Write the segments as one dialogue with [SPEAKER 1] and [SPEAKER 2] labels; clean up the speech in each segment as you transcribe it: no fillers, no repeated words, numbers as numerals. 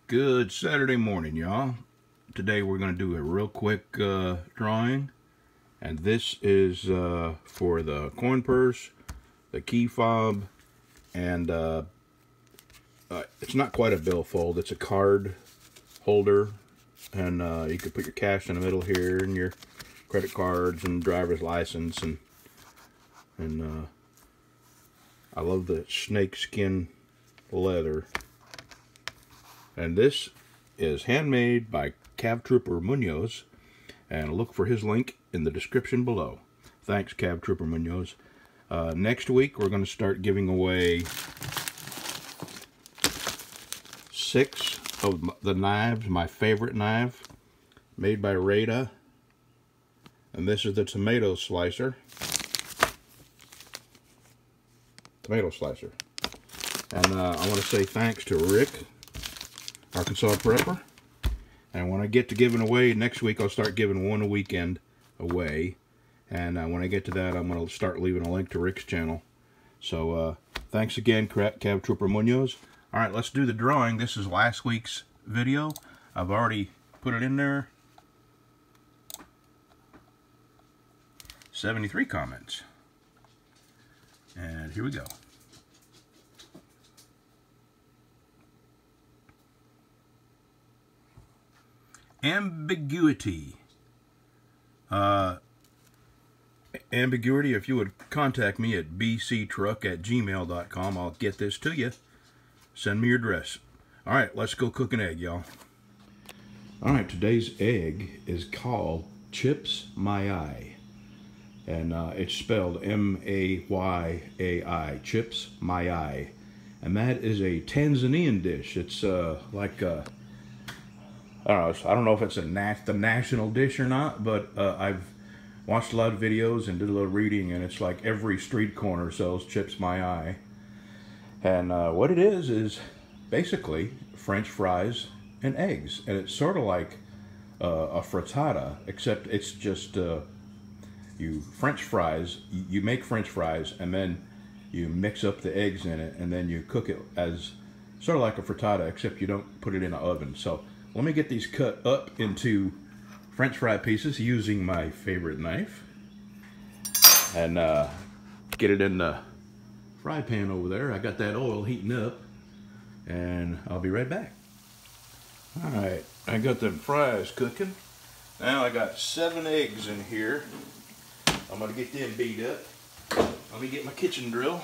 [SPEAKER 1] Good Saturday morning, y'all. Today we're going to do a real quick drawing, and this is for the coin purse, the key fob, and it's not quite a billfold, it's a card holder, and you can put your cash in the middle here, and your credit cards and driver's license, and I love the snake skin leather. And this is handmade by Cab Trooper Munoz, and look for his link in the description below. Thanks, Cab Trooper Munoz. Next week we're going to start giving away 6 of the knives, my favorite knife, made by Rada. And this is the tomato slicer. And I want to say thanks to Rick, Arkansas Prepper. And when I get to giving away next week, I'll start giving one a weekend away. And when I get to that, I'm going to start leaving a link to Rick's channel. So thanks again, Cab Trooper Munoz. All right, let's do the drawing. This is last week's video. I've already put it in there. 73 comments. And here we go. Ambiguity. Ambiguity, if you would contact me at bctruck@gmail.com, I'll get this to you. Send me your address. All right, let's go cook an egg, y'all. All right, today's egg is called Chips Mayai. And it's spelled M-A-Y-A-I, Chips Mayai. And that is a Tanzanian dish. It's like I don't know if it's the national dish or not, but I've watched a lot of videos and did a little reading, and it's like every street corner sells Chips Mayai. And what it is basically French fries and eggs. And it's sort of like a frittata, except it's just you make French fries, and then you mix up the eggs in it, and then you cook it as sort of like a frittata, except you don't put it in an oven. So let me get these cut up into French fry pieces using my favorite knife, and get it in the fry pan over there. I got that oil heating up, and I'll be right back. All right, I got them fries cooking. Now I got 7 eggs in here. I'm gonna get them beat up. Let me get my kitchen drill.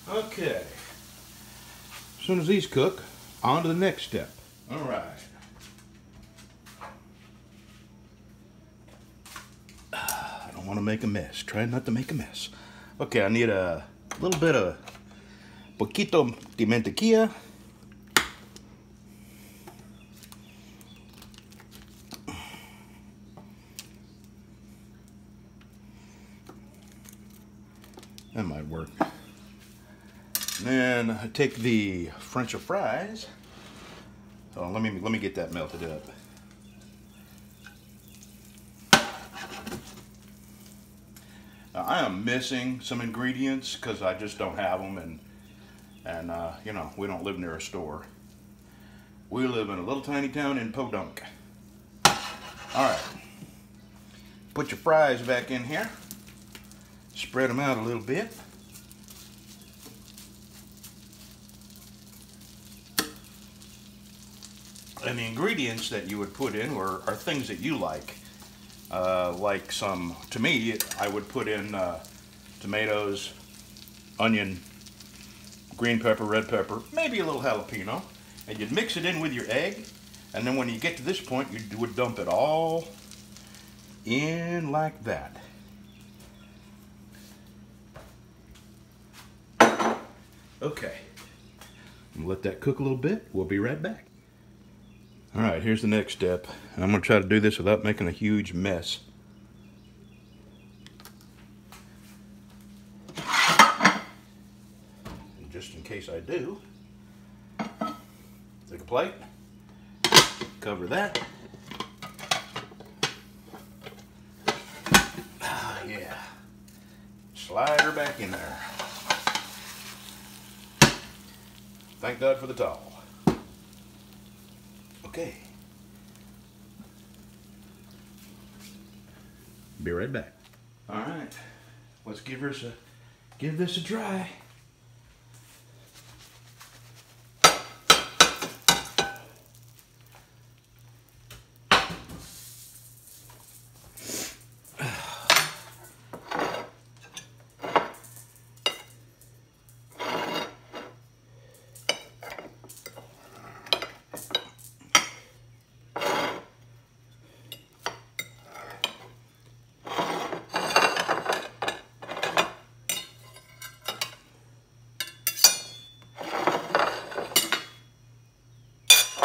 [SPEAKER 1] Okay, as soon as these cook, on to the next step. All right. I don't want to make a mess. Try not to make a mess. Okay, I need a little bit of poquito de mantequilla. That might work. Then I take the French fries. So let me get that melted up. Now, I am missing some ingredients because I just don't have them, and you know, we don't live near a store. We live in a little tiny town in Podunk. All right, put your fries back in here. Spread them out a little bit. And the ingredients that you would put in are things that you like. Like some, to me, I would put in tomatoes, onion, green pepper, red pepper, maybe a little jalapeno. And you'd mix it in with your egg. And then when you get to this point, you would dump it all in like that. Okay. I'm gonna let that cook a little bit. We'll be right back. All right, here's the next step. I'm gonna try to do this without making a huge mess. And just in case I do, take a plate, cover that. Yeah. Slide her back in there. Thank God for the towel. Okay. Be right back. All right. Let's give this a try.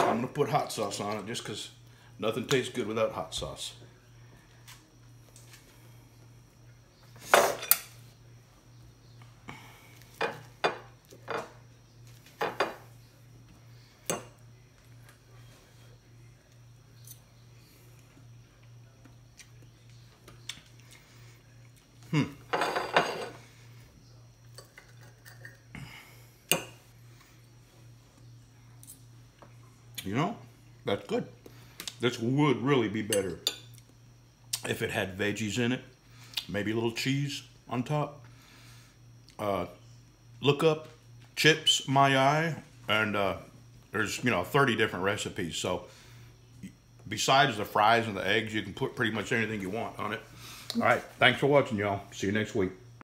[SPEAKER 1] I'm gonna put hot sauce on it just because nothing tastes good without hot sauce. You know, that's good. This would really be better if it had veggies in it, maybe a little cheese on top. Look up chips Mayai, and there's 30 different recipes. So besides the fries and the eggs, you can put pretty much anything you want on it. All right, thanks for watching, y'all. See you next week.